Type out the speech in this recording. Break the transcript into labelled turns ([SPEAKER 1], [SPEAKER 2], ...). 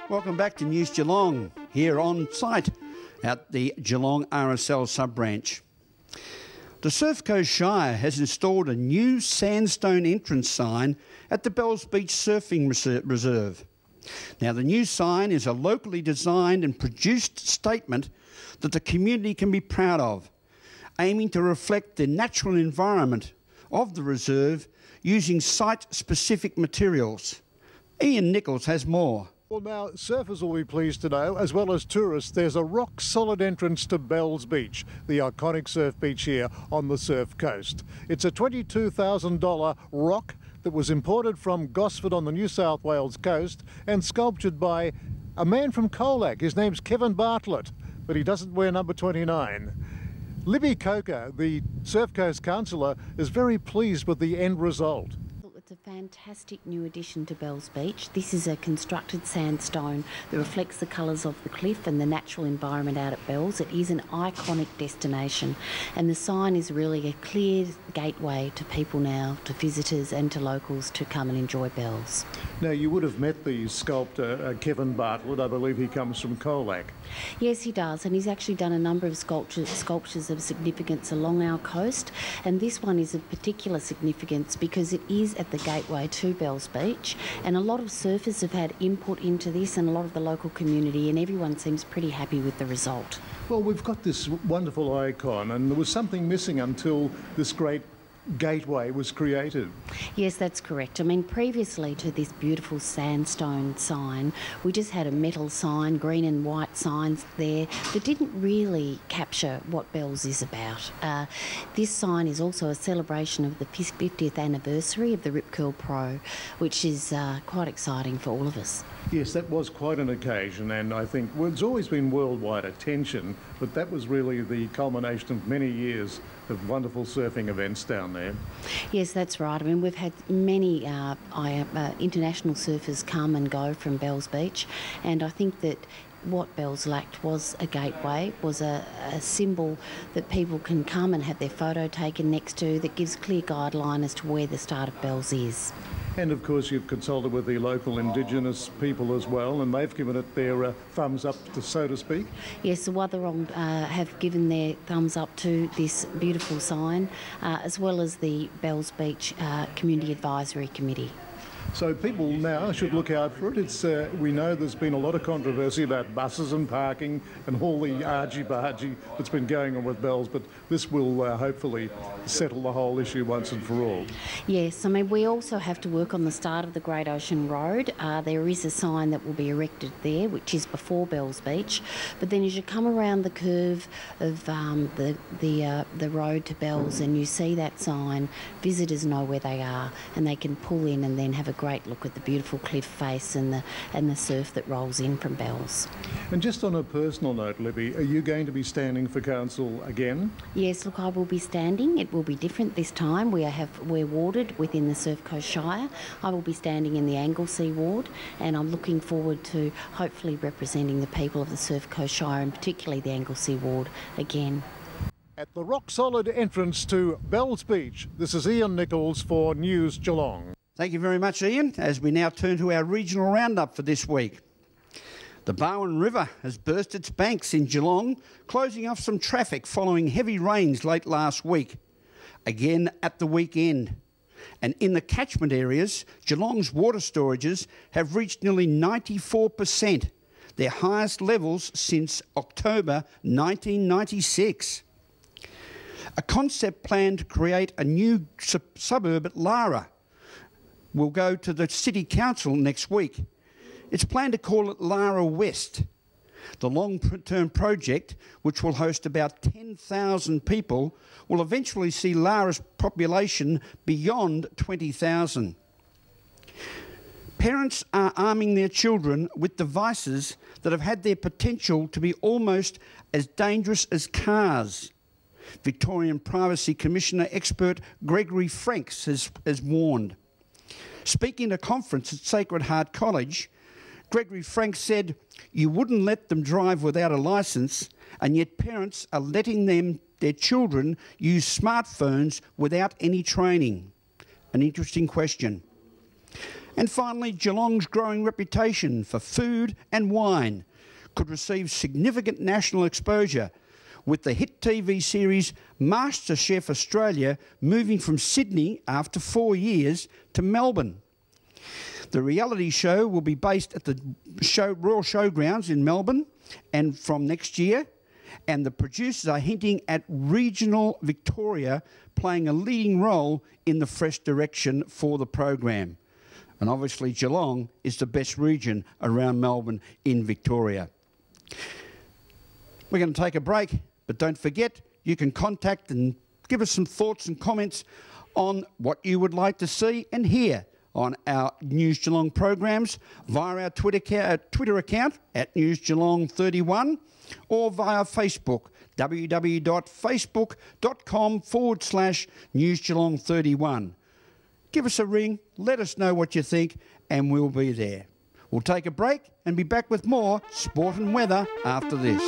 [SPEAKER 1] Welcome back to News Geelong, here on site at the Geelong RSL sub-branch. The Surf Coast Shire has installed a new sandstone entrance sign at the Bells Beach Surfing Reserve. Now, the new sign is a locally designed and produced statement that the community can be proud of, aiming to reflect the natural environment of the reserve using site-specific materials. Ian Nichols has more.
[SPEAKER 2] Well, now, surfers will be pleased to know, as well as tourists, there's a rock-solid entrance to Bells Beach, the iconic surf beach here on the Surf Coast. It's a $22,000 rock that was imported from Gosford on the New South Wales coast and sculptured by a man from Colac. His name's Kevin Bartlett, but he doesn't wear number 29. Libby Coker, the Surf Coast councillor, is very pleased with the end result.
[SPEAKER 3] It's a fantastic new addition to Bells Beach. This is a constructed sandstone that reflects the colours of the cliff and the natural environment out at Bells. It is an iconic destination, and the sign is really a clear gateway to people now, to visitors and to locals to come and enjoy Bells.
[SPEAKER 2] Now, you would have met the sculptor Kevin Bartlett. I believe he comes from Colac.
[SPEAKER 3] Yes, he does, and he's actually done a number of sculptures of significance along our coast, and this one is of particular significance because it is at the gateway to Bells Beach, and a lot of surfers have had input into this, and a lot of the local community, and everyone seems pretty happy with the result.
[SPEAKER 2] Well, we've got this wonderful icon, and there was something missing until this great gateway was created.
[SPEAKER 3] Yes, that's correct. I mean, previously to this beautiful sandstone sign, we just had a metal sign, green and white signs there that didn't really capture what Bells is about. This sign is also a celebration of the 50th anniversary of the Rip Curl Pro, which is quite exciting for all of us.
[SPEAKER 2] Yes, that was quite an occasion, and I think it's always been worldwide attention, but that was really the culmination of many years of wonderful surfing events down there.
[SPEAKER 3] Yes, that's right. I mean, we've had many international surfers come and go from Bells Beach, and I think that what Bells lacked was a gateway, was a symbol that people can come and have their photo taken next to, that gives clear guideline as to where the start of Bells is.
[SPEAKER 2] And of course you've consulted with the local Indigenous people as well, and they've given it their thumbs up, so to speak.
[SPEAKER 3] Yes, the Wathaurong have given their thumbs up to this beautiful sign, as well as the Bells Beach Community Advisory Committee.
[SPEAKER 2] So people now should look out for it. We know there's been a lot of controversy about buses and parking and all the argy-bargy that's been going on with Bells, but this will hopefully settle the whole issue once and for all.
[SPEAKER 3] Yes, I mean, we also have to work on the start of the Great Ocean Road. There is a sign that will be erected there, which is before Bells Beach, but then as you come around the curve of the road to Bells and you see that sign, visitors know where they are and they can pull in and then have a great look at the beautiful cliff face and the surf that rolls in from Bells.
[SPEAKER 2] And just on a personal note, Libby, are you going to be standing for council again?
[SPEAKER 3] Yes, look, I will be standing. It will be different this time. We're warded within the Surf Coast Shire. I will be standing in the Anglesea ward, and I'm looking forward to hopefully representing the people of the Surf Coast Shire, and particularly the Anglesea ward again.
[SPEAKER 2] At the rock-solid entrance to Bells Beach, this is Ian Nichols for News Geelong.
[SPEAKER 1] Thank you very much, Ian, as we now turn to our regional roundup for this week. The Barwon River has burst its banks in Geelong, closing off some traffic following heavy rains late last week. Again at the weekend. And in the catchment areas, Geelong's water storages have reached nearly 94%, their highest levels since October 1996. A concept plan to create a new suburb at Lara will go to the City Council next week. It's planned to call it Lara West. The long-term project, which will host about 10,000 people, will eventually see Lara's population beyond 20,000. Parents are arming their children with devices that have had their potential to be almost as dangerous as cars. Victorian Privacy Commissioner expert Gregory Franks has warned. Speaking at a conference at Sacred Heart College, Gregory Franks said, "You wouldn't let them drive without a licence, and yet parents are letting their children use smartphones without any training." An interesting question. And finally, Geelong's growing reputation for food and wine could receive significant national exposure, with the hit TV series MasterChef Australia moving from Sydney after 4 years to Melbourne. The reality show will be based at the Royal Showgrounds in Melbourne and from next year, and the producers are hinting at regional Victoria playing a leading role in the fresh direction for the program. And obviously Geelong is the best region around Melbourne in Victoria. We're going to take a break, but don't forget you can contact and give us some thoughts and comments on what you would like to see and hear on our News Geelong programs via our Twitter account at News Geelong 31 or via Facebook, www.facebook.com/News Geelong 31. Give us a ring, let us know what you think, and we'll be there. We'll take a break and be back with more sport and weather after this.